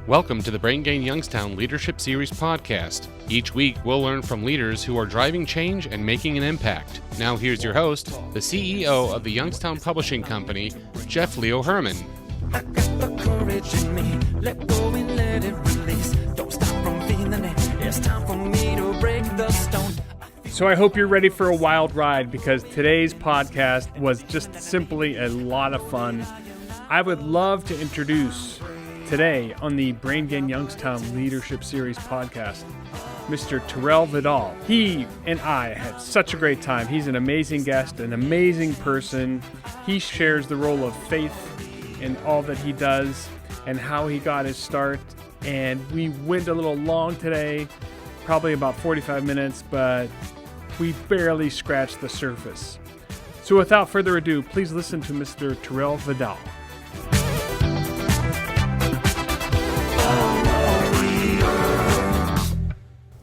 Welcome to the Brain Gain Youngstown Leadership Series podcast. Each week, we'll learn from leaders who are driving change and making an impact. Now here's your host, the CEO of the Youngstown Publishing Company, Jeff Leo Herman. I got the courage in me. Let go and let it release. Don't stop from feeling it. It's time for me to break the stone. So I hope you're ready for a wild ride, because today's podcast was just simply a lot of fun. I would love to introduce today on the Brain Gain Youngstown Leadership Series podcast, Mr. Terrill Vidale. He and I had such a great time. He's an amazing guest, an amazing person. He shares the role of faith in all that he does and how he got his start. And we went a little long today, probably about 45 minutes, but we barely scratched the surface. So without further ado, please listen to Mr. Terrill Vidale.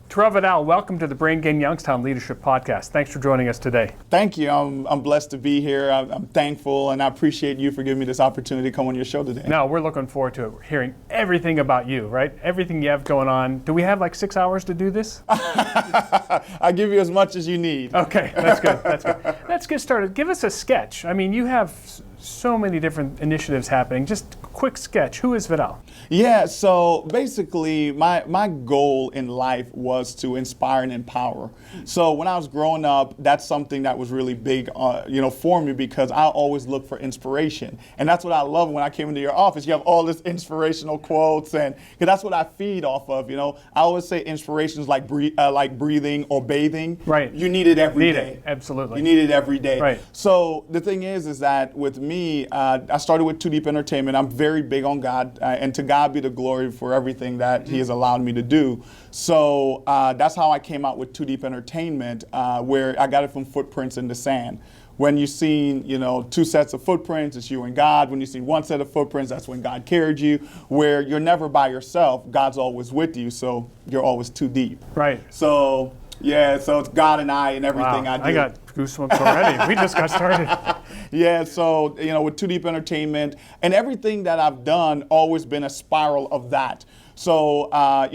Terrill Vidale, welcome to the Brain Gain Youngstown Leadership Podcast. Thanks for joining us today. Thank you. I'm blessed to be here. I'm thankful, and I appreciate you for giving me this opportunity to come on your show today. No, we're looking forward to it. We're hearing everything about you, right? Everything you have going on. Do we have like 6 hours to do this? I give you as much as you need. Okay, that's good. That's good. Let's get started. Give us a sketch. I mean, you have so many different initiatives happening. Just a quick sketch. Who is Vidale? Yeah, so basically my goal in life was to inspire and empower. So when I was growing up, that's something that was really big for me, because I always look for inspiration. And that's what I love when I came into your office. You have all this inspirational quotes, and cause that's what I feed off of. I always say inspiration is like breathing or bathing. Right. You need it every day. Absolutely. You need it every day. Right. So the thing is that with me, I started with Too Deep Entertainment. I'm very big on God, and to God be the glory for everything that He has allowed me to do. So that's how I came out with Too Deep Entertainment, where I got it from Footprints in the Sand. When you've seen, two sets of footprints, it's you and God. When you see one set of footprints, that's when God carried you. Where you're never by yourself, God's always with you, so you're always too deep. Right. So yeah, so it's God and I and everything I do. I got goosebumps already. We just got started. Yeah, so, with Too Deep Entertainment, and everything that I've done always been a spiral of that. So, 4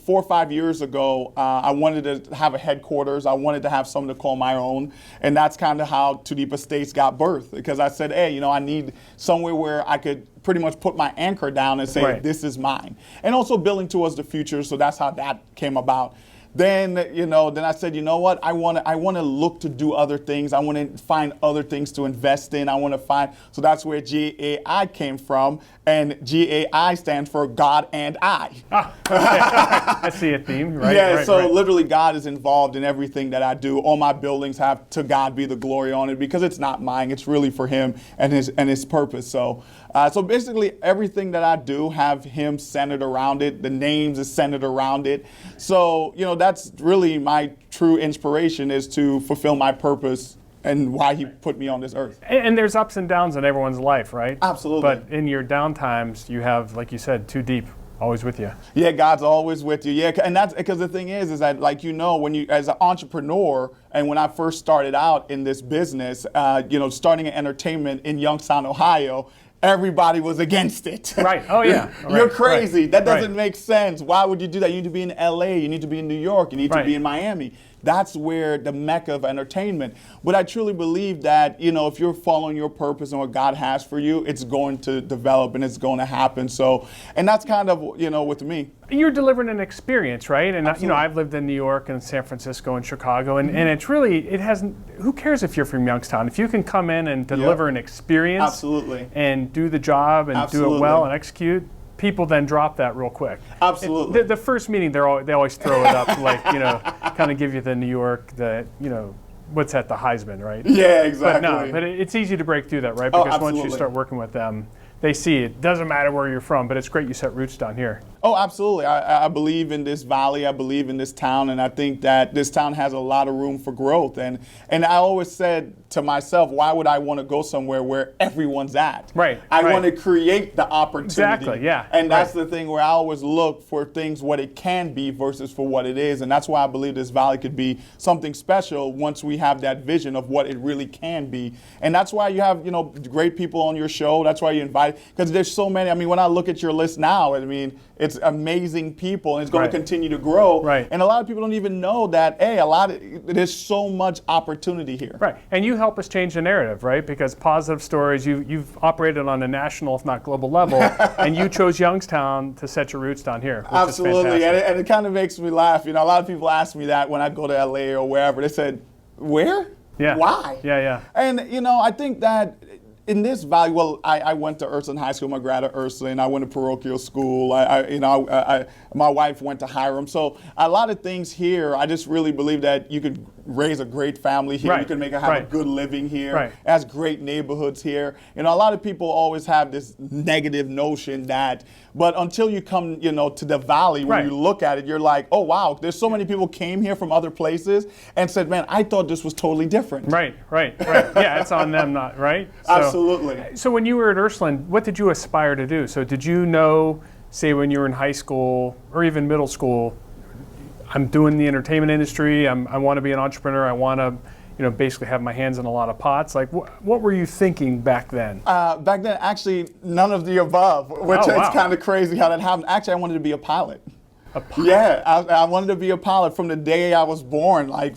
or 5 years ago, I wanted to have a headquarters. I wanted to have something to call my own. And that's kind of how Too Deep Estates got birthed. Because I said, hey, I need somewhere where I could pretty much put my anchor down and say, right, this is mine. And also building towards the future. So that's how that came about. Then I said, you know what? I want to look to do other things. I want to find other things to invest in. So that's where GAI came from. And GAI stands for God and I. Okay. I see a theme, right? Yeah, right, so right. Literally God is involved in everything that I do. All my buildings have "To God Be the Glory" on it, because it's not mine. It's really for Him and His purpose. So basically everything that I do have Him centered around it. The names is centered around it. So, that's really my true inspiration, is to fulfill my purpose and why He put me on this earth. And there's ups and downs in everyone's life, right? Absolutely. But in your down times, you have, like you said, Too Deep, always with you. Yeah, God's always with you. Yeah, and that's because the thing is that, when you, as an entrepreneur, and when I first started out in this business, starting an entertainment in Youngstown, Ohio, everybody was against it. Right. Oh, yeah. You're crazy. Right. That doesn't make sense. Why would you do that? You need to be in LA. You need to be in New York. You need to be in Miami. That's where the mecca of entertainment. But I truly believe that, if you're following your purpose and what God has for you, it's going to develop and it's going to happen. So, and that's kind of, with me. You're delivering an experience, right? And, Absolutely. I've lived in New York and San Francisco and Chicago, and it's really, who cares if you're from Youngstown? If you can come in and deliver an experience. Absolutely. And do the job and do it well and execute, people then drop that real quick. Absolutely. The first meeting, they always throw it up, kind of give you the New York, what's that, the Heisman, right? Yeah, exactly. But it's easy to break through that, right? Oh, Because once absolutely. you start working with them, they see it. Doesn't matter where you're from, but it's great you set roots down here. Oh, absolutely. I believe in this valley. I believe in this town, and I think that this town has a lot of room for growth. And I always said to myself, why would I want to go somewhere where everyone's at? Right. I want to create the opportunity. Exactly, yeah. And that's the thing where I always look for things what it can be versus for what it is. And that's why I believe this valley could be something special once we have that vision of what it really can be. And that's why you have, great people on your show. That's why you invite, because there's so many. I mean, when I look at your list now, I mean, it's amazing people, and it's going to continue to grow. Right. And a lot of people don't even know that, there's so much opportunity here. Right. And you help us change the narrative, right? Because positive stories, you've operated on a national, if not global level, and you chose Youngstown to set your roots down here. Which Absolutely. Is fantastic. And it kind of makes me laugh. A lot of people ask me that when I go to LA or wherever. They said, where? Yeah. Why? Yeah. And, I think that in this valley, I went to Ursuline High School. My grad at Ursuline. I went to parochial school. My wife went to Hiram. So a lot of things here, I just really believe that you could raise a great family here. Right. You can have a good living here. Right. It has great neighborhoods here. A lot of people always have this negative notion that, but until you come, to the valley, when you look at it, you're like, oh, wow, there's so many people came here from other places and said, man, I thought this was totally different. Right. Yeah, it's on them, not right? So, Absolutely. So when you were at Ursuline, what did you aspire to do? So did you know, say when you were in high school or even middle school, I'm doing the entertainment industry, I want to be an entrepreneur, I want to, basically have my hands in a lot of pots? Like, what were you thinking back then? Back then, actually, none of the above, which is kind of crazy how that happened. Actually, I wanted to be a pilot. A pilot? Yeah, I wanted to be a pilot from the day I was born. I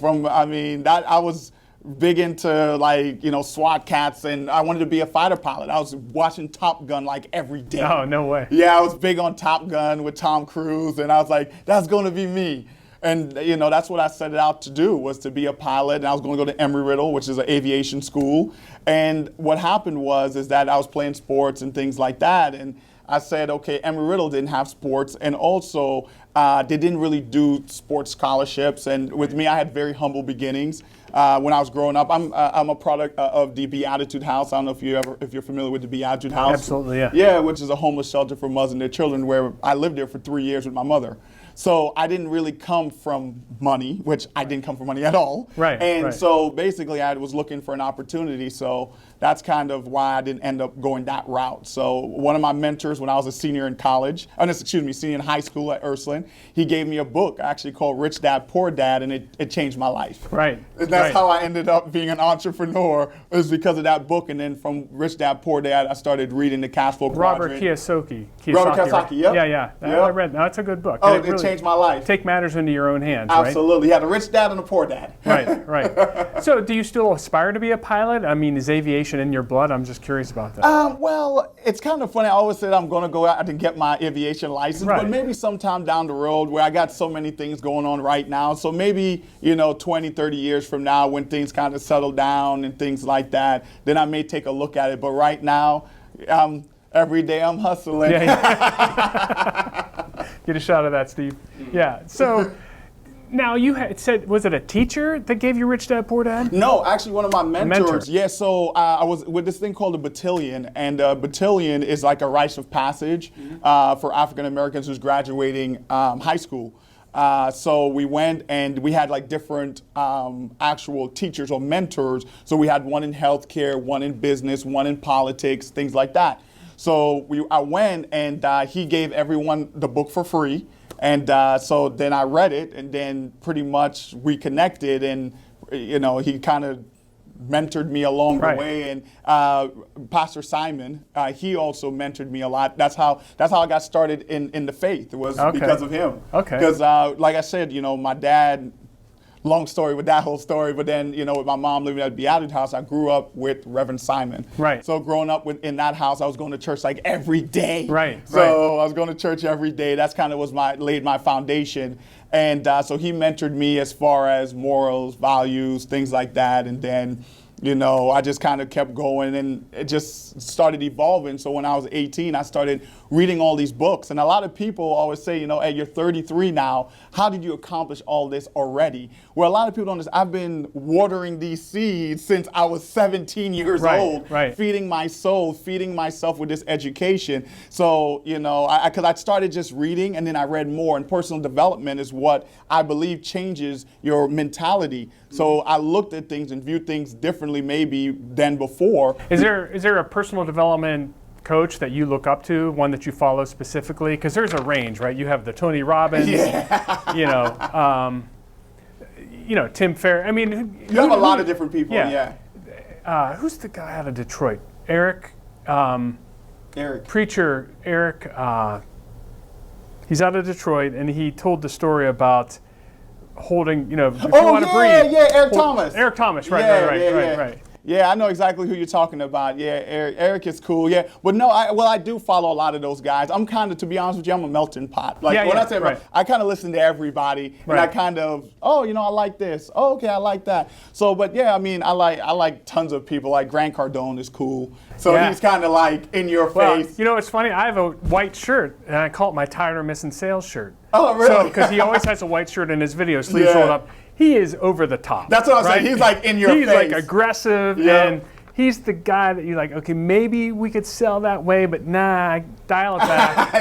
was big into SWAT cats, and I wanted to be a fighter pilot. I was watching Top Gun every day. Oh, no way. Yeah, I was big on Top Gun with Tom Cruise, and I was like, that's going to be me. And, that's what I set it out to do, was to be a pilot. And I was going to go to Embry-Riddle, which is an aviation school. And what happened is that I was playing sports and things like that. And I said, okay, Embry-Riddle didn't have sports. And also, they didn't really do sports scholarships. And with me, I had very humble beginnings. When I was growing up, I'm a product of the Beatitude House. I don't know if you're familiar with the Beatitude House. Absolutely, yeah. Yeah, which is a homeless shelter for mothers and their children, where I lived there for 3 years with my mother. So I didn't really come from money, which I didn't come from money at all. Right. And so basically I was looking for an opportunity. So that's kind of why I didn't end up going that route. So one of my mentors when I was a senior in college, senior in high school at Ursuline, he gave me a book actually called Rich Dad, Poor Dad, and it changed my life. Right. And that's how I ended up being an entrepreneur, is because of that book. And then from Rich Dad, Poor Dad, I started reading the Cash Flow Quadrant. Robert Kiyosaki. Robert Kiyosaki, yep. Yeah. I read that. That's a good book. Oh, it changed my life. Take matters into your own hands, Absolutely. You had a rich dad and a poor dad. Right. So do you still aspire to be a pilot? I mean, is aviation in your blood? I'm just curious about that. Well, it's kind of funny. I always said I'm going to go out and get my aviation license, but maybe sometime down the road, where I got so many things going on right now. So maybe, 20, 30 years from now, when things kind of settle down and things like that, then I may take a look at it. But right now, every day I'm hustling. Get a shot of that, Steve. Yeah. So now you had said, was it a teacher that gave you Rich Dad, Poor Dad? No, actually one of my mentors. Yeah, so I was with this thing called a battalion, and a battalion is like a rites of passage for African Americans who's graduating high school. So we went and we had different actual teachers or mentors. So we had one in healthcare, one in business, one in politics, things like that. So I went and he gave everyone the book for free. And so then I read it, and then pretty much we connected, and he kind of mentored me along the way. And Pastor Simon, he also mentored me a lot. That's how I got started in the faith. It was because of him. Okay. Because like I said, my dad. Long story with that whole story, but then, with my mom living at the Beatitude House, I grew up with Reverend Simon. Right. So growing up in that house, I was going to church every day. Right. So I was going to church every day. That's kind of laid my foundation. And so he mentored me as far as morals, values, things like that. And then, I just kind of kept going, and it just started evolving. So when I was 18, I started reading all these books. And a lot of people always say, hey, you're 33 now. How did you accomplish all this already? Well, a lot of people don't understand. I've been watering these seeds since I was 17 years old, feeding my soul, feeding myself with this education. So, because I started just reading, and then I read more. And personal development is what I believe changes your mentality. So I looked at things and viewed things differently maybe than before. Is there a personal development coach that you look up to, one that you follow specifically? Because there's a range, right? You have the Tony Robbins, Tim Ferriss. I mean, you have a lot of different people. Who's the guy out of Detroit? Eric. Preacher Eric. He's out of Detroit, and he told the story about holding, if you want to breathe. Eric Thomas. Eric Thomas, right. Yeah, I know exactly who you're talking about. Yeah, Eric is cool. Yeah, but no, I do follow a lot of those guys. I'm kind of, to be honest with you, I'm a melting pot. I kind of listen to everybody, and I kind of, I like this. Oh, okay, I like that. So, but yeah, I like tons of people. Like Grant Cardone is cool. So he's kind of like in your face. It's funny. I have a white shirt, and I call it my tired or missing sales shirt. Oh, really? So, because he always has a white shirt in his videos, sleeves rolled up. He is over the top. That's what I'm saying. He's like in your face. He's like aggressive, and he's the guy that you're like, okay, maybe we could sell that way, but nah, dial it back.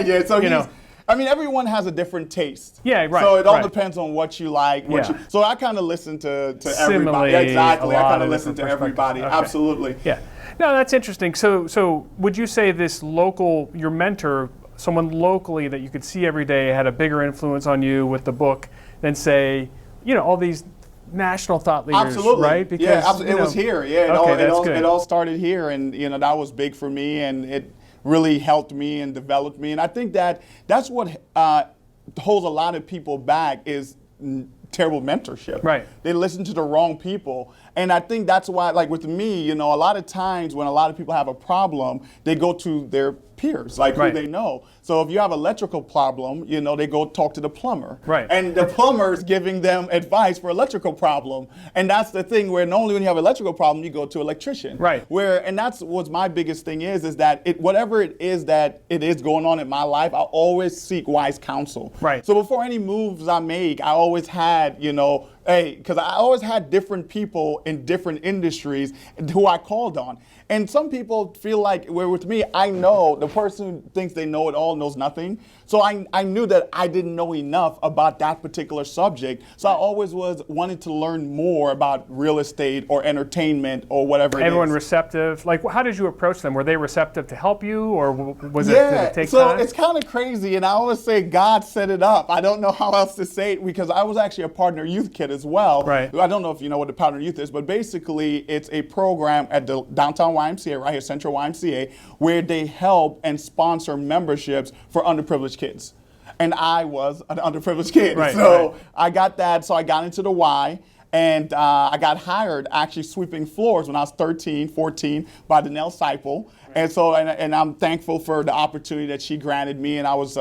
Everyone has a different taste. Yeah, right. So it all depends on what you like. So I kind of listen to everybody. Exactly. I kind of listen to everybody. Okay. Absolutely. Yeah. No, that's interesting. So would you say your mentor, someone locally that you could see every day, had a bigger influence on you with the book than, say, all these national thought leaders? Absolutely. Right? Because, it was here. Yeah, it all started here, and that was big for me, and it really helped me and developed me. And I think that's what holds a lot of people back is terrible mentorship. Right. They listen to the wrong people. And I think that's why, like with me, a lot of times when a lot of people have a problem, they go to their peers, who they know. So if you have an electrical problem, they go talk to the plumber. Right. And the plumber's giving them advice for electrical problem. And that's the thing where normally when you have an electrical problem, you go to an electrician. Right. And that's what my biggest thing is that whatever it is that it is going on in my life, I always seek wise counsel. Right. So before any moves I make, I always had, because I always had different people in different industries who I called on. And some people feel like, with me, I know the person who thinks they know it all knows nothing. So I knew that I didn't know enough about that particular subject. So I always wanted to learn more about real estate or entertainment or whatever it is. Everyone receptive? Like, how did you approach them? Were they receptive to help you, or did it take time? It's kind of crazy, and I always say God set it up. I don't know how else to say it, because I was actually a partner youth kid as well. Right. I don't know if you know what the partner youth is, but basically it's a program at the downtown YMCA, right here, Central YMCA, where they help and sponsor memberships for underprivileged kids. And I was an underprivileged kid. I got that, so I got into the Y. And I got hired actually sweeping floors when I was 13, 14 by Danelle Seipel. And so, and I'm thankful for the opportunity that she granted me. And I was,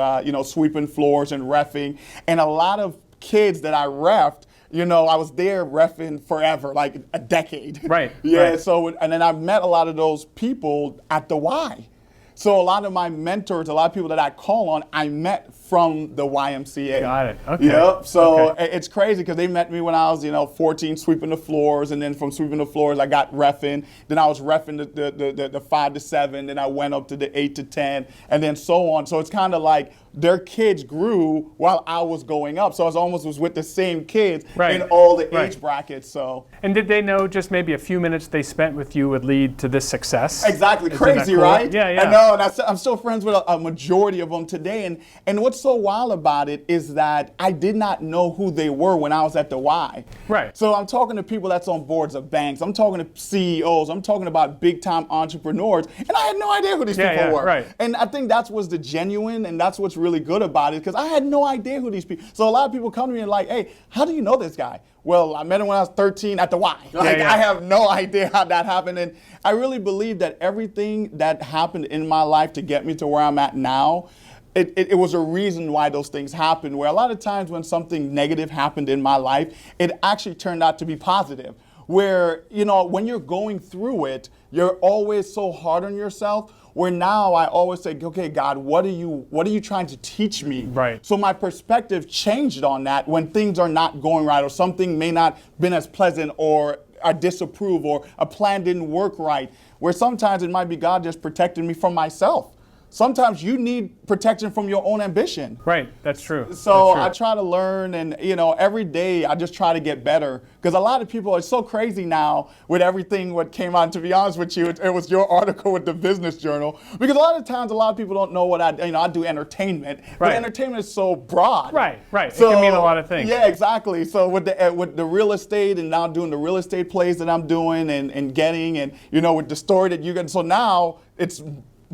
sweeping floors and reffing. And a lot of kids that I reffed, I was there reffing forever, like a decade. Right. Yeah. Right. So, and then I met a lot of those people at the Y. So a lot of my mentors, a lot of people that I call on, I met from the YMCA. Got it. Okay. Yep. So it's crazy because they met me when I was, 14, sweeping the floors, and then from sweeping the floors, I got reffing. Then I was reffing the 5 to 7. Then I went up to the 8 to 10, and then so on. So it's kind of like their kids grew while I was going up. So I was with the same kids in all the age brackets. So. And did they know just maybe a few minutes they spent with you would lead to this success? Exactly. Crazy, cool? Right? Yeah. I know, and I'm still friends with a majority of them today. And what's so wild about it is that I did not know who they were when I was at the Y. Right. So I'm talking to people that's on boards of banks. I'm talking to CEOs. I'm talking about big-time entrepreneurs. And I had no idea who these people were. Right. And I think that's what's the genuine, and that's what's really good about it, because I had no idea who these people. So a lot of people come to me and like, hey, how do you know this guy? Well, I met him when I was 13 at the Y. I have no idea how that happened. And I really believe that everything that happened in my life to get me to where I'm at now, it was a reason why those things happened, where a lot of times when something negative happened in my life, it actually turned out to be positive. where, you know, when you're going through it, you're always so hard on yourself. Where now I always say, okay, God, what are you trying to teach me? Right. So my perspective changed on that when things are not going right, or something may not been as pleasant, or I disapprove, or a plan didn't work right. Where sometimes it might be God just protecting me from myself. Sometimes you need protection from your own ambition. Right, that's true. So That's true. I try to learn, and you know, every day I just try to get better. Because a lot of people are so crazy now with everything what came out. To be honest with you, it was your article with the Business Journal. Because a lot of times, a lot of people don't know what I do entertainment, but Right. entertainment is so broad. Right. So, it can mean a lot of things. Yeah, exactly. So with the real estate, and now doing the real estate plays that I'm doing, and getting, and you know, with the story that you get, so now it's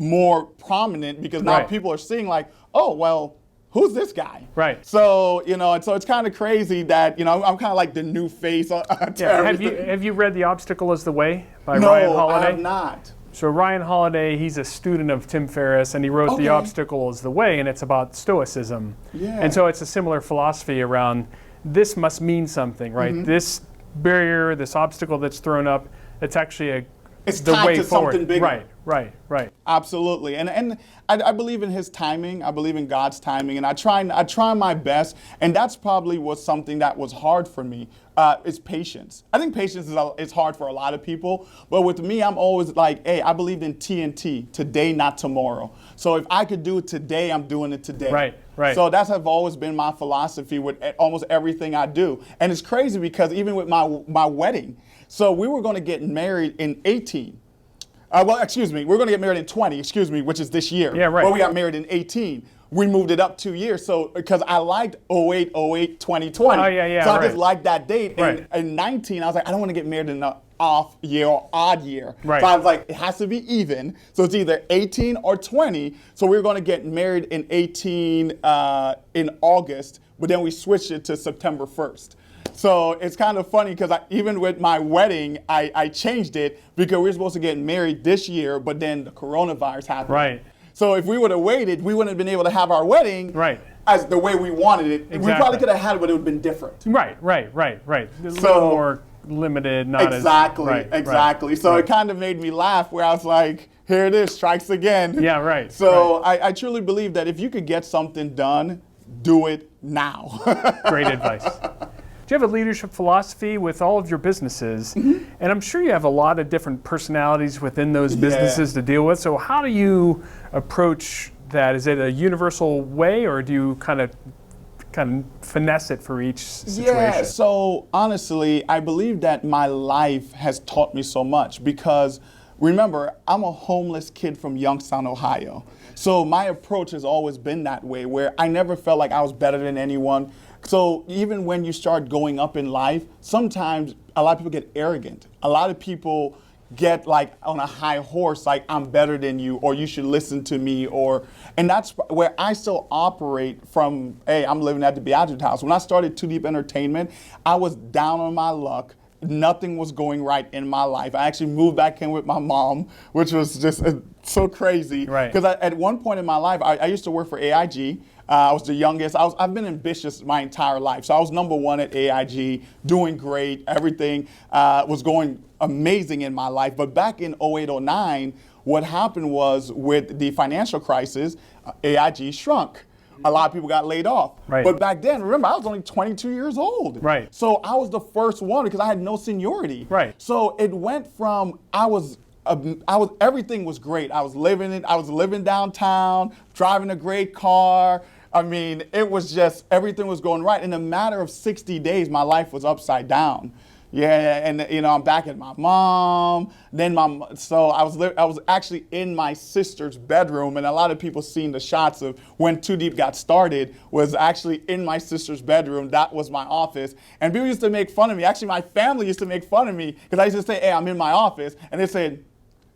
more prominent because now Right. people are seeing like, oh, well, who's this guy? Right. So, you know, and so it's kind of crazy that, you know, I'm kind of like the new face to Yeah. everything. Have you read The Obstacle is the Way by No, Ryan Holiday? I have not. So Ryan Holiday, he's a student of Tim Ferriss, and he wrote Okay. The Obstacle is the Way, and it's about stoicism. Yeah. And so it's a similar philosophy around this must mean something, right? Mm-hmm. This barrier, this obstacle that's thrown up, it's actually It's the tied way to forward. something bigger. Right. Absolutely, and I believe in His timing. I believe in God's timing, and I try my best. And that's probably was something that was hard for me. Is patience. I think patience is hard for a lot of people, but with me, I'm always like, hey, I believe in TNT, today, not tomorrow. So if I could do it today, I'm doing it today. Right. So that's have always been my philosophy with almost everything I do. And it's crazy because even with my wedding, so we were going to get married in 18. We're going to get married in 20, which is this year. Yeah, right. But we got married in 18. We moved it up 2 years, so because I liked 08, 2020. Oh, yeah, So I right. just liked that date. Right. In 19, I was like, I don't want to get married in an off year or odd year. Right. So I was like, it has to be even. So it's either 18 or 20. So we were going to get married in 18 in August, but then we switched it to September 1st. So it's kind of funny because even with my wedding, I changed it because we were supposed to get married this year, but then the coronavirus happened. Right. So if we would have waited, we wouldn't have been able to have our wedding Right. as the way we wanted it. We Exactly. probably could have had it, but it would have been different. Right. A So- little more limited, not Exactly. as... So it kind of made me laugh where I was like, here it is, strikes again. Yeah, right. So I truly believe that if you could get something done, do it now. Great advice. Do you have a leadership philosophy with all of your businesses? Mm-hmm. And I'm sure you have a lot of different personalities within those businesses to deal with. So how do you approach that? Is it a universal way, or do you kind of finesse it for each situation? Yeah, so honestly, I believe that my life has taught me so much because remember, I'm a homeless kid from Youngstown, Ohio. So my approach has always been that way, where I never felt like I was better than anyone. So even when you start going up in life, sometimes a lot of people get arrogant. A lot of people get like on a high horse, like I'm better than you, or you should listen to me, and that's where I still operate from. Hey, I'm living at the Beatrice House. When I started Too Deep Entertainment, I was down on my luck. Nothing was going right in my life. I actually moved back in with my mom, which was just so crazy. Right. Because at one point in my life, I used to work for AIG. I was the youngest. I've been ambitious my entire life. So I was number one at AIG, doing great. Everything was going amazing in my life. But back in 08, 09, what happened was with the financial crisis, AIG shrunk. A lot of people got laid off. Right. But back then, remember, I was only 22 years old. Right. So I was the first one because I had no seniority. Right. So it went from everything was great. I was living downtown, driving a great car. I mean, it was just everything was going right. In a matter of 60 days, my life was upside down. Yeah, and you know, I'm back at my mom. So I was actually in my sister's bedroom, and a lot of people seen the shots of when Too Deep got started was actually in my sister's bedroom. That was my office, and people used to make fun of me. Actually, my family used to make fun of me because I used to say, "Hey, I'm in my office," and they said,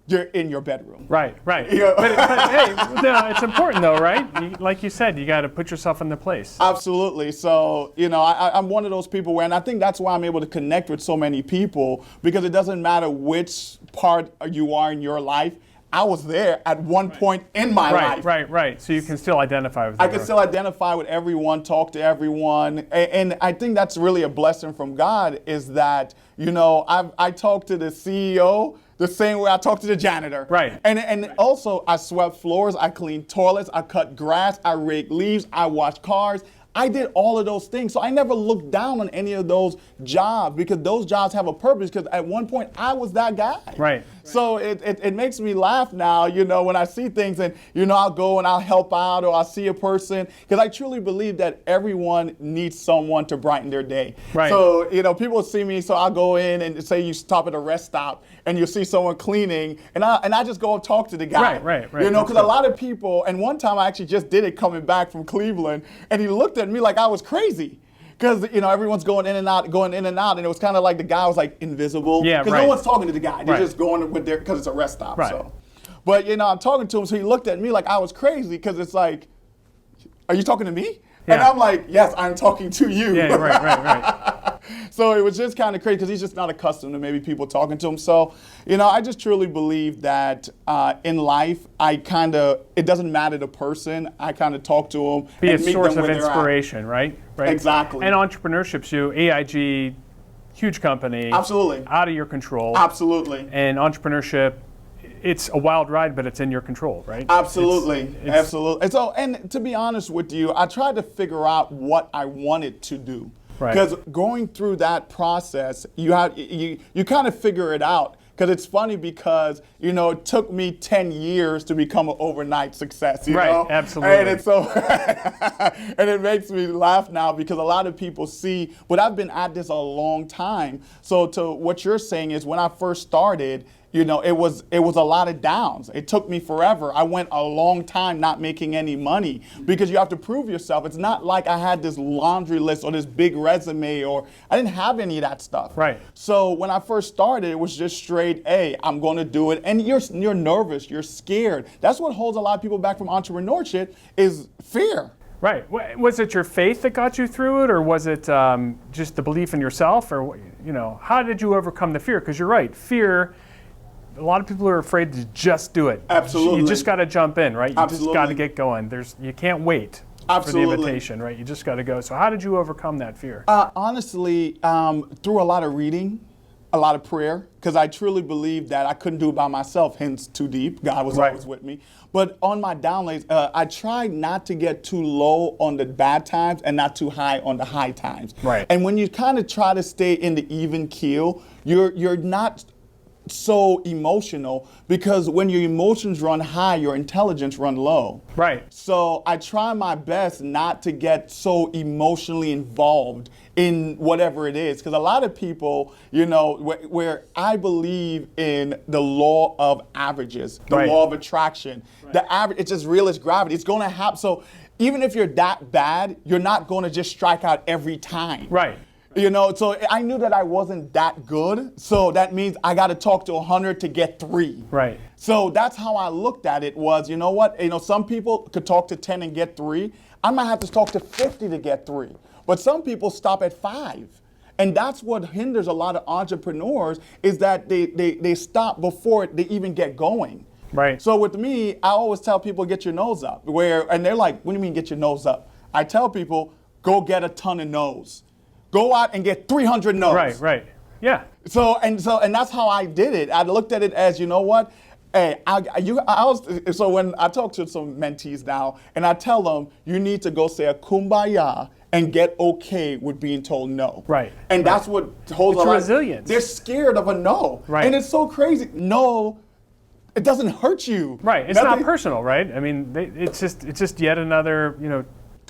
"You're in your bedroom." Right. Yeah. But hey, no, it's important though, right? Like you said, you got to put yourself in the place. Absolutely. So, you know, I'm one of those people where, and I think that's why I'm able to connect with so many people, because it doesn't matter which part you are in your life. I was there at one point in my life. Right. So you can still identify with I can still identify with everyone, talk to everyone. And I think that's really a blessing from God is that, I talk to the CEO the same way I talk to the janitor. Right. And also I swept floors, I cleaned toilets, I cut grass, I raked leaves, I washed cars. I did all of those things. So I never looked down on any of those jobs because those jobs have a purpose because at one point I was that guy. Right. So it makes me laugh now, when I see things and, I'll go and I'll help out or I'll see a person because I truly believe that everyone needs someone to brighten their day. Right. So, people see me, so I'll go in and say you stop at a rest stop and you'll see someone cleaning and I just go and talk to the guy. Right. Because a lot of people, and one time I actually just did it coming back from Cleveland and he looked at me like I was crazy. Because, everyone's going in and out, and it was kind of like the guy was like invisible. Yeah, because no one's talking to the guy. They're just going with their, because it's a rest stop. Right. So. But, I'm talking to him, so he looked at me like I was crazy because it's like, are you talking to me? Yeah. And I'm like, yes, I'm talking to you. Yeah, right. So it was just kind of crazy because he's just not accustomed to maybe people talking to him. So, I just truly believe that in life, it doesn't matter the person. I kind of talk to them. Be and a meet source them of where they're at. inspiration, right? Exactly. And entrepreneurship's AIG, huge company. Absolutely. Out of your control. Absolutely. And entrepreneurship, it's a wild ride, but it's in your control, right? Absolutely. Absolutely. And to be honest with you, I tried to figure out what I wanted to do. Right. Because going through that process, you kind of figure it out. Because it's funny because, it took me 10 years to become an overnight success, you know? Absolutely. And it's so, and it makes me laugh now because a lot of people see, but I've been at this a long time. So to what you're saying is when I first started, it was a lot of downs. It took me forever. I went a long time not making any money because you have to prove yourself. It's not like I had this laundry list or this big resume or I didn't have any of that stuff. Right. So when I first started, it was just straight, hey, I'm going to do it. And you're nervous. You're scared. That's what holds a lot of people back from entrepreneurship is fear. Right. Was it your faith that got you through it, or was it just the belief in yourself, or how did you overcome the fear? Because you're right, fear. A lot of people are afraid to just do it. Absolutely. You just got to jump in, right? You Absolutely. just got to get going. You can't wait Absolutely. for the invitation, right? You just got to go. So how did you overcome that fear? Honestly, through a lot of reading, a lot of prayer, because I truly believe that I couldn't do it by myself, hence too deep. God was always with me. But on my downlays, I tried not to get too low on the bad times and not too high on the high times. Right. And when you kind of try to stay in the even keel, you're not so emotional because when your emotions run high, your intelligence run low. Right. So I try my best not to get so emotionally involved in whatever it is. Because a lot of people, where I believe in the law of averages, the law of attraction. The average, it's just real as gravity. It's going to happen. So even if you're that bad, you're not going to just strike out every time. Right. So I knew that I wasn't that good. So that means I got to talk to 100 to get 3. Right. So that's how I looked at it was, some people could talk to 10 and get 3. I might have to talk to 50 to get 3. But some people stop at 5. And that's what hinders a lot of entrepreneurs is that they stop before they even get going. Right. So with me, I always tell people, get your nose up. And they're like, what do you mean get your nose up? I tell people, go get a ton of no's. Go out and get 300 no's. Right. Yeah. So that's how I did it. I looked at it as, you know what? Hey, so when I talk to some mentees now, and I tell them, you need to go say a kumbaya and get okay with being told no. Right. And that's what holds it's a lot. Resilience. They're scared of a no. Right. And it's so crazy. No, it doesn't hurt you. Right. It's not personal, right? I mean, it's just yet another,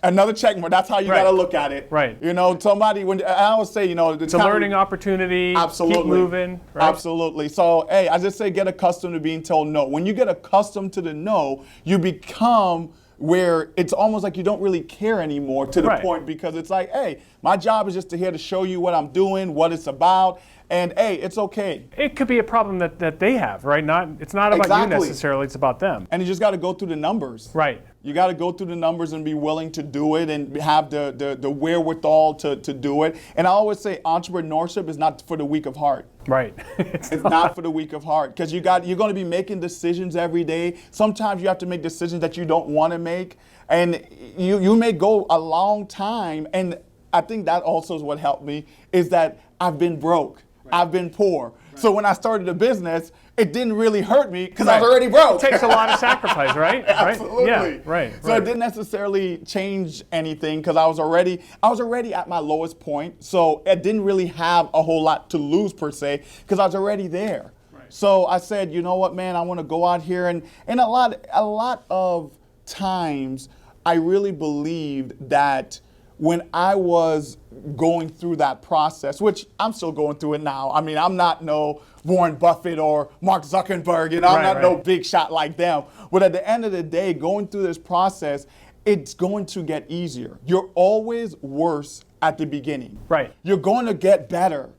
Another check mark. That's how you got to look at it. Right. Somebody, when I always say, it's a learning opportunity. Absolutely. Keep moving. Right? Absolutely. So, hey, I just say get accustomed to being told no. When you get accustomed to the no, you become where it's almost like you don't really care anymore to the point because it's like, hey, my job is just here to show you what I'm doing, what it's about. And hey, it's okay. It could be a problem that they have, right? It's not about you necessarily, it's about them. And you just got to go through the numbers. Right. You got to go through the numbers and be willing to do it and have the wherewithal to do it. And I always say entrepreneurship is not for the weak of heart. Right. It's not for the weak of heart, because you're going to be making decisions every day. Sometimes you have to make decisions that you don't want to make, and you may go a long time. And I think that also is what helped me, is that I've been broke. Right. I've been poor. Right. So when I started a business, it didn't really hurt me because I was already broke. It takes a lot of sacrifice, right? Absolutely. Yeah, right. So it didn't necessarily change anything, because I was already at my lowest point. So it didn't really have a whole lot to lose per se, because I was already there. Right. So I said, you know what, man, I want to go out here, and a lot of times I really believed that when I was going through that process, which I'm still going through it now. I mean, I'm not no Warren Buffett or Mark Zuckerberg, you know, I'm not no big shot like them. But at the end of the day, going through this process, it's going to get easier. You're always worse at the beginning. Right. You're going to get better,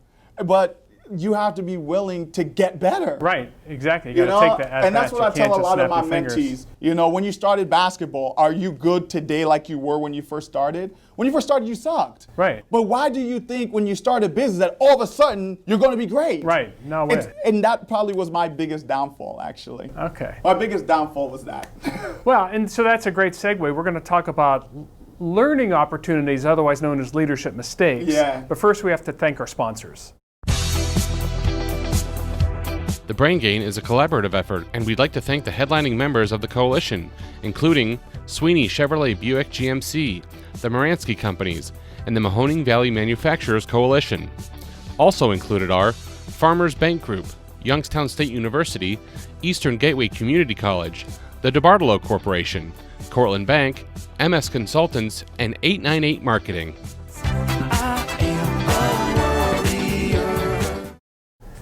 but you have to be willing to get better. Right, exactly. You got to take that at And that's bat. what I tell a lot of my fingers. mentees. You know, when you started basketball, are you good today like you were when you first started? When you first started, you sucked. Right. But why do you think when you start a business that all of a sudden you're going to be great? Right. No way. And that probably was my biggest downfall, actually. Okay. My biggest downfall was that. Well, and so that's a great segue. We're going to talk about learning opportunities, otherwise known as leadership mistakes. Yeah. But first, we have to thank our sponsors. The Brain Gain is a collaborative effort, and we'd like to thank the headlining members of the coalition, including Sweeney Chevrolet Buick GMC, the Moransky Companies, and the Mahoning Valley Manufacturers Coalition. Also included are Farmers Bank Group, Youngstown State University, Eastern Gateway Community College, the DeBartolo Corporation, Cortland Bank, MS Consultants, and 898 Marketing.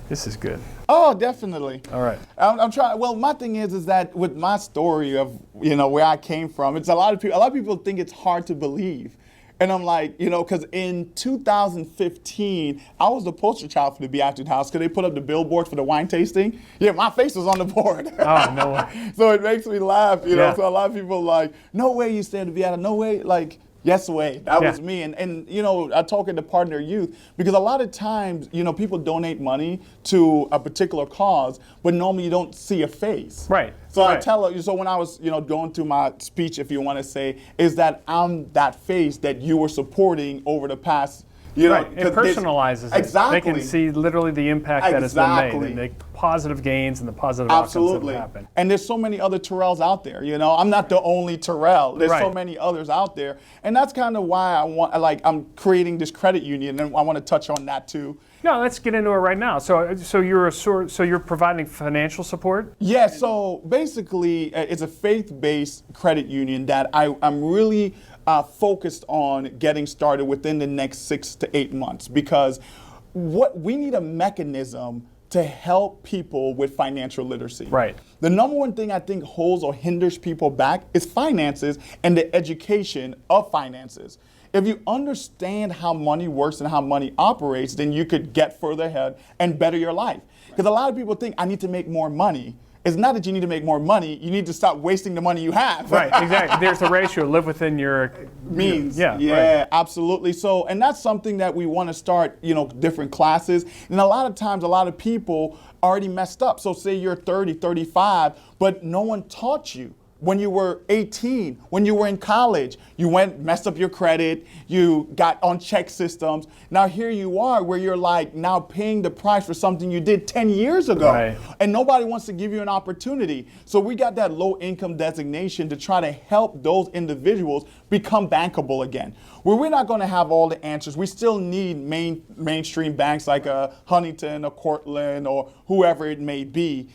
This is good. Oh, definitely. All right. I'm trying. Well, my thing is that with my story of, you know, where I came from, it's a lot of people think it's hard to believe. And I'm like, you know, because in 2015, I was the poster child for the Beatitude House, because they put up the billboard for the wine tasting. Yeah, my face was on the board. Oh, no way. So it makes me laugh, you know. Yeah. So a lot of people are like, no way you stay at the Beatitude, no way, like, yes way, that was me. And you know, I talk to Partner Youth, because a lot of times, you know, people donate money to a particular cause, but normally you don't see a face. Right. So right. I tell her, so when I was, you know, going through my speech, if you want to say, is that I'm that face that you were supporting over the past, you know. Right. It personalizes it. Exactly. They can see literally the impact that has been made, and the positive gains and the positive outcomes that have happened. And there's so many other Terrills out there, you know. I'm not the only Terrill. There's so Right. many others out there. And that's kind of why I'm creating this credit union, and I want to touch on that too. No, let's get into it right now. So you're providing financial support? Yeah, so basically it's a faith-based credit union that I'm really focused on getting started within the next 6 to 8 months, because we need a mechanism to help people with financial literacy. Right. The number one thing I think holds or hinders people back is finances and the education of finances. If you understand how money works and how money operates, then you could get further ahead and better your life. Because a lot of people think, I need to make more money. It's not that you need to make more money, you need to stop wasting the money you have. Right, exactly. There's the ratio, live within your means. Yeah, yeah, right. Absolutely. So, and that's something that we want to start, you know, different classes. And a lot of times, a lot of people already messed up. So say you're 30, 35, but no one taught you. When you were 18, when you were in college, you messed up your credit, you got on check systems. Now here you are where you're like now paying the price for something you did 10 years ago. Right. And nobody wants to give you an opportunity. So we got that low income designation to try to help those individuals become bankable again. Where we're not going to have all the answers. We still need mainstream banks like a Huntington or Cortland or whoever it may be.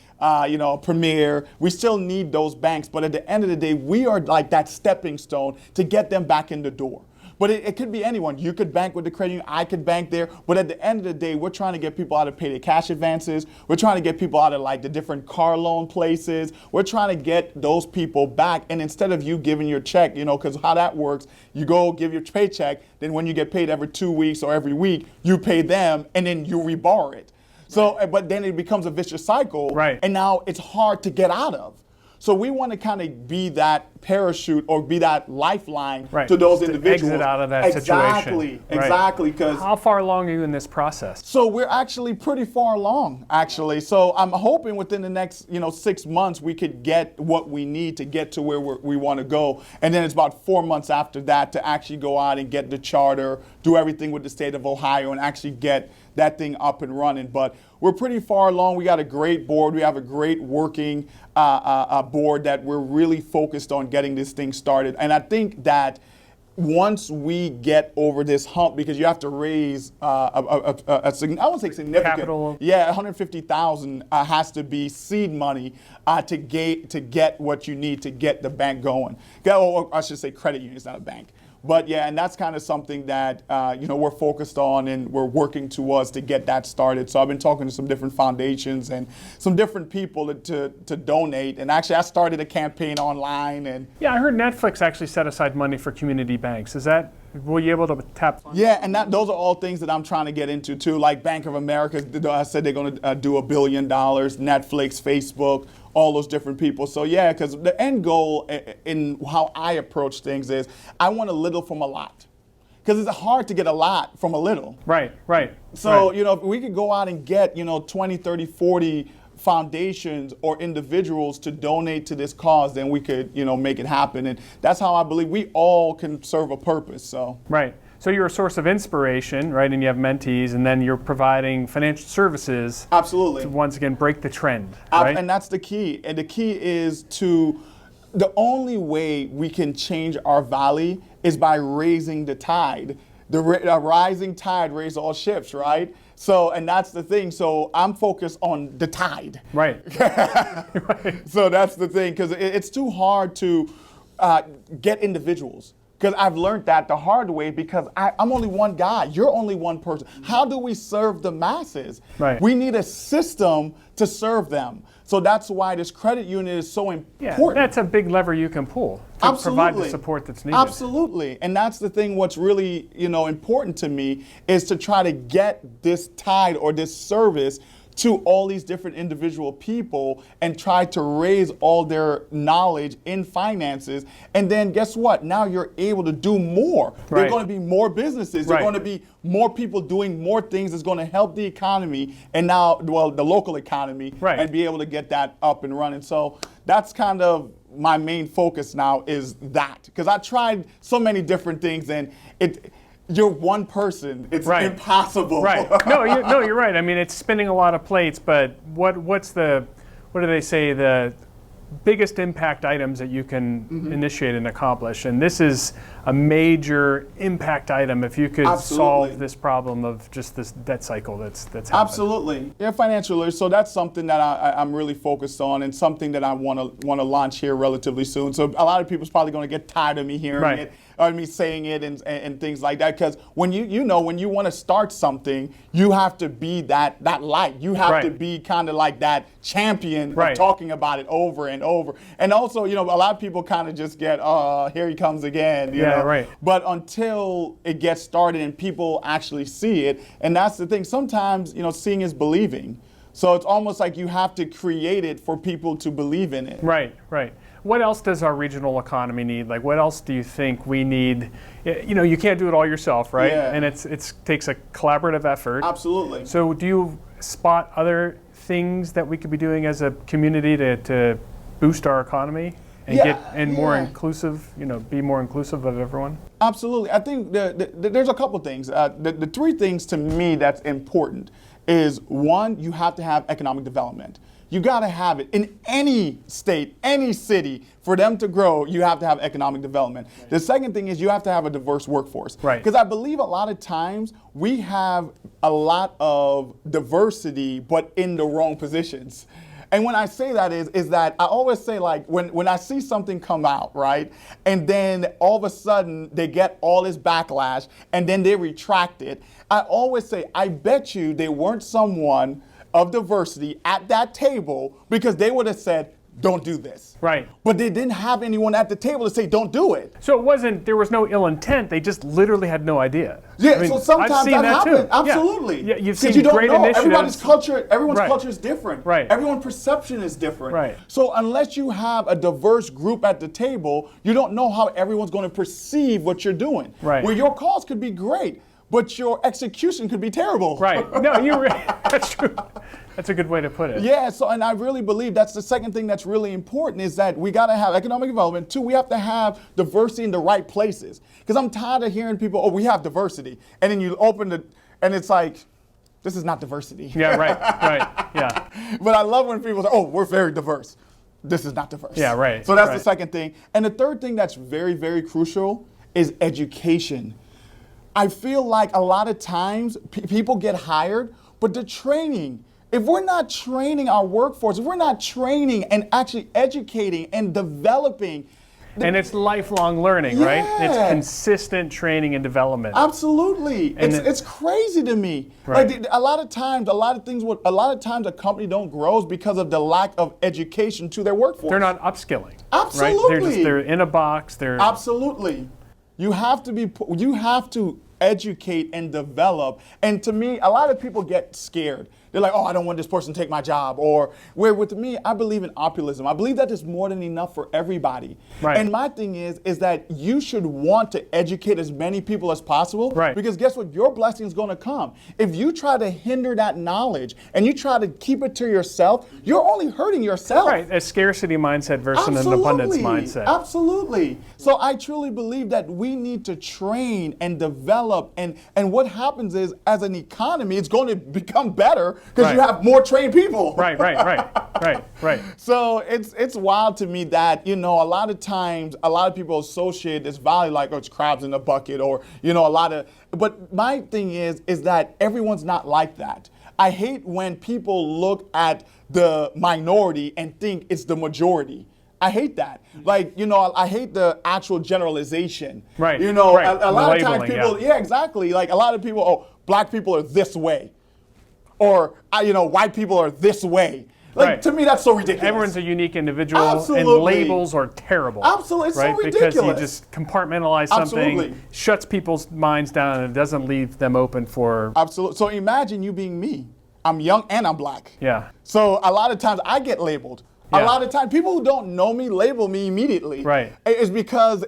You know, Premier, we still need those banks, but at the end of the day, we are like that stepping stone to get them back in the door. But it could be anyone. You could bank with the credit union, I could bank there, but at the end of the day, we're trying to get people out to pay their cash advances. We're trying to get people out of like the different car loan places. We're trying to get those people back, and instead of you giving your check, you know, because how that works, you go give your paycheck, then when you get paid every 2 weeks or every week, you pay them, and then you reborrow it. So, but then it becomes a vicious cycle, right. And now it's hard to get out of. So we want to kind of be that parachute or be that lifeline Right. to those To individuals. exit out of that situation. Right. Exactly. Because How far along are you in this process? so we're actually pretty far along, actually. So I'm hoping within the next, 6 months we could get what we need to get to where we want to go. And then it's about 4 months after that to actually go out and get the charter, do everything with the state of Ohio, and actually get that thing up and running. But we're pretty far along. We got a great board. We have a great working board that we're really focused on getting this thing started. And I think that once we get over this hump, because you have to raise I won't say significant. Capital. Yeah, 150,000 has to be seed money to get what you need to get the bank going. Or I should say credit union, it's not a bank. But yeah, and that's kind of something that we're focused on and we're working towards to get that started. So I've been talking to some different foundations and some different people to donate. And actually, I started a campaign online. And Yeah, I heard Netflix actually set aside money for community banks. Will you be able to tap funds? yeah, and those are all things that I'm trying to get into too. Like Bank of America, I said they're going to do $1 billion. Netflix, Facebook, all those different people. So yeah, because the end goal in how I approach things is I want a little from a lot. Because it's hard to get a lot from a little. Right. So, right. if we could go out and get, 20, 30, 40 foundations or individuals to donate to this cause, then we could, make it happen. And that's how I believe we all can serve a purpose. So. Right. So you're a source of inspiration, right? And you have mentees, and then you're providing financial services. Absolutely. To once again break the trend, right? And that's the key. And the key is the only way we can change our valley is by raising the tide. The rising tide raises all ships, right? So, and that's the thing. So I'm focused on the tide. Right. Right. So that's the thing, because it's too hard to get individuals. Because I've learned that the hard way, because I'm only one guy. You're only one person. How do we serve the masses? Right. We need a system to serve them. So that's why this credit union is so important. Yeah, that's a big lever you can pull to provide the support that's needed. Absolutely. And that's the thing, what's really, important to me is to try to get this tide or this service to all these different individual people and try to raise all their knowledge in finances. And then guess what? Now you're able to do more. Right. There are going to be more businesses. There are Right. going to be more people doing more things that's going to help the economy and now, the local economy, Right. and be able to get that up and running. So that's kind of my main focus now is that. Because I tried so many different things and you're one person. It's Right. impossible. Right. No, you're right. I mean, it's spinning a lot of plates, but what do they say, the biggest impact items that you can initiate and accomplish? And this is a major impact item if you could Absolutely. solve this problem of just this debt cycle that's happened. Absolutely. Yeah, financially. So that's something that I'm really focused on and something that I want to launch here relatively soon. So a lot of people's probably going to get tired of me hearing Right. it or me saying it and things like that. Because when when you want to start something, you have to be that light. You have Right. to be kind of like that champion Right. of talking about it over and over. And also, a lot of people kind of just get, oh, here he comes again. You Yeah, know? right. But until it gets started and people actually see it, and that's the thing. Sometimes, seeing is believing. So it's almost like you have to create it for people to believe in it. Right. What else does our regional economy need? Like, what else do you think we need? You can't do it all yourself, right? Yeah. And it takes a collaborative effort. Absolutely. So do you spot other things that we could be doing as a community to boost our economy and more inclusive, be more inclusive of everyone? Absolutely. I think there's a couple things. The three things to me that's important is, one, you have to have economic development. You got to have it in any state, any city. For them to grow, you have to have economic development. Right. The second thing is you have to have a diverse workforce. Right. Because I believe a lot of times we have a lot of diversity, but in the wrong positions. And when I say that is that I always say, like, when I see something come out, right, and then all of a sudden they get all this backlash and then they retract it, I always say, I bet you they weren't someone of diversity at that table, because they would have said, don't do this. Right. But they didn't have anyone at the table to say, don't do it. So there was no ill intent. They just literally had no idea. Yeah, I mean, so sometimes I've seen that happens. too. Absolutely. Yeah, you've 'Cause seen you don't great know. initiatives. Everyone's Right. culture is different. Right. Everyone's perception is different. Right. So unless you have a diverse group at the table, you don't know how everyone's going to perceive what you're doing. Right. Where your cause could be great, but your execution could be terrible. Right. No, that's true. That's a good way to put it. Yeah, so, and I really believe that's the second thing that's really important is that we got to have economic development. Two, we have to have diversity in the right places. Because I'm tired of hearing people, oh, we have diversity. And then you open it, and it's like, this is not diversity. Yeah, right, yeah. But I love when people say, oh, we're very diverse. This is not diverse. Yeah, right. So that's right. the second thing. And the third thing that's very, very crucial is education. I feel like a lot of times people get hired, but the training, if we're not training our workforce, if we're not training and actually educating and developing. And it's lifelong learning, right? It's consistent training and development. Absolutely. And it's crazy to me. Right. Like a lot of times a company don't grow because of the lack of education to their workforce. They're not upskilling. Absolutely. Right? They're in a box. Absolutely. You have to educate and develop. And to me, a lot of people get scared. They're like, oh, I don't want this person to take my job. Or where with me, I believe in optimism. I believe that there's more than enough for everybody. Right. And my thing is that you should want to educate as many people as possible. Right. Because guess what? Your blessing is going to come. If you try to hinder that knowledge and you try to keep it to yourself, you're only hurting yourself. Right, a scarcity mindset versus an abundance mindset. Absolutely. So I truly believe that we need to train and develop. And what happens is, as an economy, it's going to become better because you have more trained people. Right. So it's wild to me that, a lot of times, a lot of people associate this value like, oh, it's crabs in a bucket or, but my thing is that everyone's not like that. I hate when people look at the minority and think it's the majority. I hate that. Like, I hate the actual generalization. Right. A lot of times people, exactly. Like a lot of people, oh, black people are this way. Or, white people are this way. Like, to me, that's so ridiculous. Everyone's a unique individual. Absolutely. And labels are terrible. Absolutely. It's right? so ridiculous. Because you just compartmentalize something, Absolutely. shuts people's minds down, and it doesn't leave them open for... Absolutely. So imagine you being me. I'm young and I'm black. Yeah. So a lot of times I get labeled. A lot of times people who don't know me label me immediately. Right. It's because,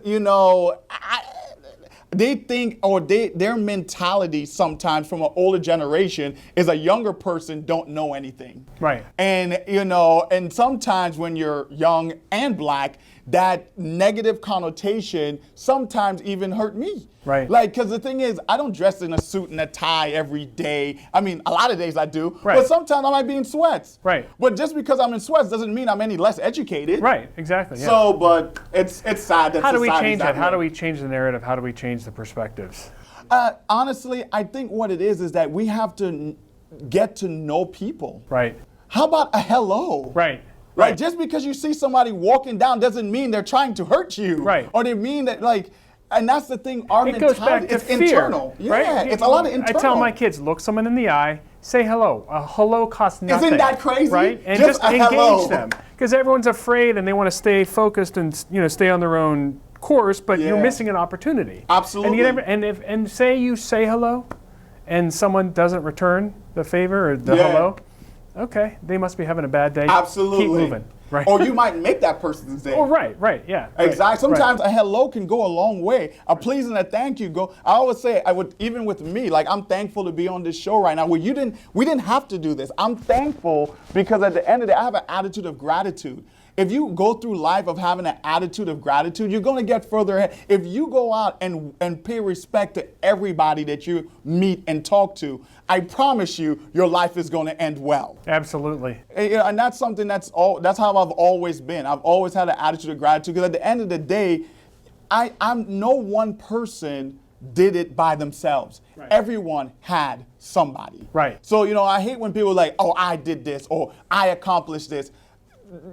they think, or their mentality sometimes from an older generation is a younger person don't know anything. Right. And, and sometimes when you're young and black, that negative connotation sometimes even hurt me. Right. Like, because the thing is, I don't dress in a suit and a tie every day. I mean, a lot of days I do. Right. But sometimes I might be in sweats. Right. But just because I'm in sweats doesn't mean I'm any less educated. Right, exactly. Yeah. So, but it's sad that how do we society's change that it? How way. do we change the narrative? How do we change the perspectives? Honestly, I think what it is that we have to get to know people. Right. How about a hello? Right. Right. Just because you see somebody walking down doesn't mean they're trying to hurt you. Right. Or they mean that, like, and that's the thing, our It mentality, goes back to it's fear, internal. right? Yeah, it's a lot of internal. I tell my kids, look someone in the eye, say hello. A hello costs nothing. Isn't that crazy? Right? And Just just a engage hello. them. Because everyone's afraid and they want to stay focused and stay on their own course, but you're Yeah. missing an opportunity. Absolutely. And say you say hello and someone doesn't return the favor or the hello, okay, they must be having a bad day. Absolutely. Keep moving. Right. Or you might make that person's day. Oh, right, yeah. Exactly. Right, Sometimes a hello can go a long way. A please and a thank you go. I always say, even with me, like I'm thankful to be on this show right now. We didn't have to do this. I'm thankful because at the end of the day, I have an attitude of gratitude. If you go through life of having an attitude of gratitude, you're going to get further ahead. If you go out and pay respect to everybody that you meet and talk to, I promise you, your life is going to end well. Absolutely. And that's something that's how I've always been. I've always had an attitude of gratitude because at the end of the day, I'm no one person did it by themselves. Right. Everyone had somebody. Right. So, I hate when people are like, oh, I did this or I accomplished this.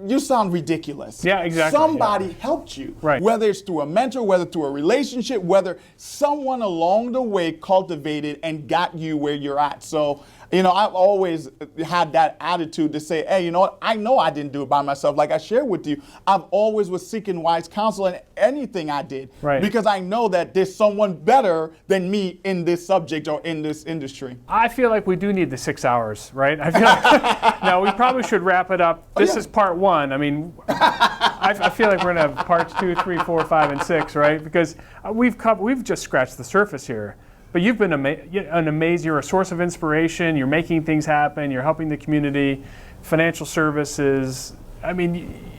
You sound ridiculous. Yeah, exactly. Somebody helped you. Right. Whether it's through a mentor, whether through a relationship, whether someone along the way cultivated and got you where you're at. So I've always had that attitude to say, hey, you know what? I know I didn't do it by myself. Like I shared with you, I've always was seeking wise counsel in anything I did. Right. Because I know that there's someone better than me in this subject or in this industry. I feel like we do need the 6 hours, right? I feel like, no, we probably should wrap it up. This is part 1. I mean, I feel like we're going to have parts 2, 3, 4, 5, and 6, right? Because we've just scratched the surface here. But you've been an amazing, you're a source of inspiration, you're making things happen, you're helping the community, financial services. I mean,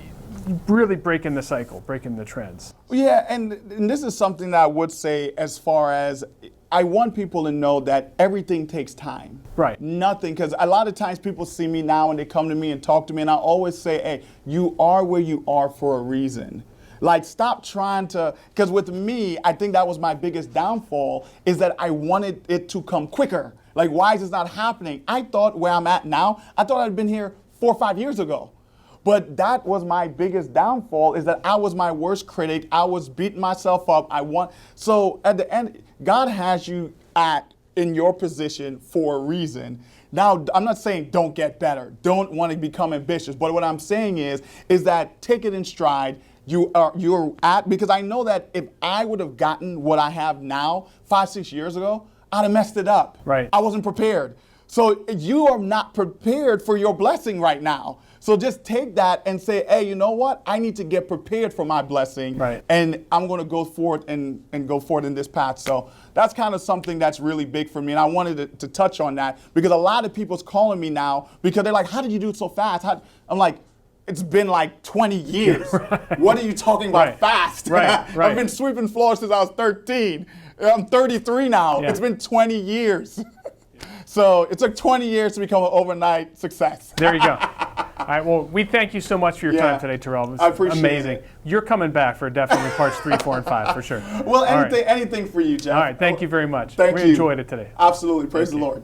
really breaking the cycle, breaking the trends. Yeah, and this is something that I would say as far as I want people to know that everything takes time. Right. Nothing, because a lot of times people see me now and they come to me and talk to me, and I always say, hey, you are where you are for a reason. Like, stop trying to, because with me, I think that was my biggest downfall, is that I wanted it to come quicker. Like, why is this not happening? I thought where I'm at now, I thought I'd been here 4 or 5 years ago. But that was my biggest downfall, is that I was my worst critic. I was beating myself up. So at the end, God has you in your position for a reason. Now, I'm not saying don't get better, don't want to become ambitious, but what I'm saying is that take it in stride. You're at, because I know that if I would have gotten what I have now 5, 6 years ago, I'd have messed it up. Right. I wasn't prepared. So you are not prepared for your blessing right now. So just take that and say, hey, you know what? I need to get prepared for my blessing. Right. And I'm going to go forward and go forward in this path. So that's kind of something that's really big for me. And I wanted to touch on that, because a lot of people's calling me now because they're like, how did you do it so fast? I'm like, it's been like 20 years. Right. What are you talking about fast? Right. I've been sweeping floors since I was 13. I'm 33 now. Yeah. It's been 20 years. So it took 20 years to become an overnight success. There you go. All right, well, we thank you so much for your time today, Terrill. It was I appreciate amazing. it. You're coming back for definitely parts 3, 4, and 5 for sure. Well, anything for you, Jeff. All right, thank you very much. Thank you. We enjoyed it today. Absolutely. Praise the Lord.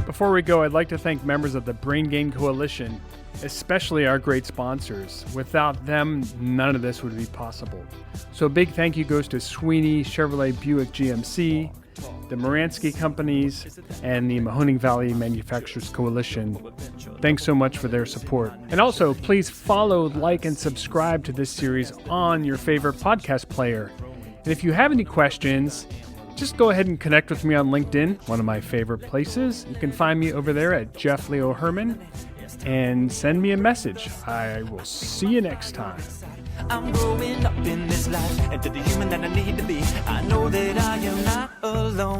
Before we go, I'd like to thank members of the Brain Gain Coalition, especially our great sponsors. Without them, none of this would be possible. So a big thank you goes to Sweeney Chevrolet Buick GMC, the Moransky Companies, and the Mahoning Valley Manufacturers Coalition. Thanks so much for their support. And also, please follow, like, and subscribe to this series on your favorite podcast player. And if you have any questions, just go ahead and connect with me on LinkedIn, one of my favorite places. You can find me over there at Jeff Leo Herman, and send me a message. I will see you next time. I'm growing up in this life, and to the human that I need to be, I know that I am not alone.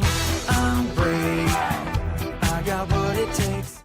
I'm brave, I got what it takes.